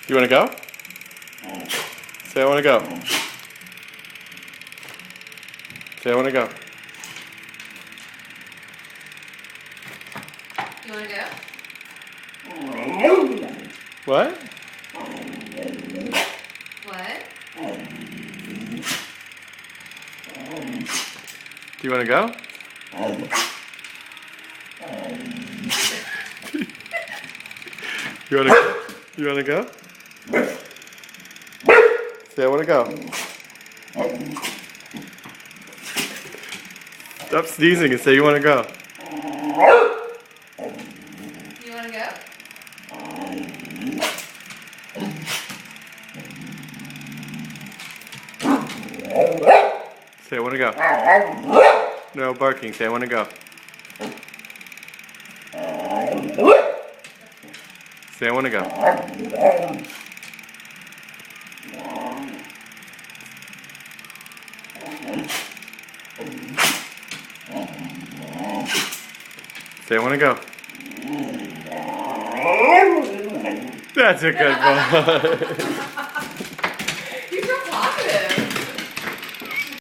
You want to go? Say I want to go. Say I want to go. You want to go? What? What? Do you want to go? You want to? You want to go? Say I want to go. Stop sneezing and say you want to go. You want to go? Say I want to go. No barking. Say I want to go. Say I want to go. Say I want to go. That's a good boy.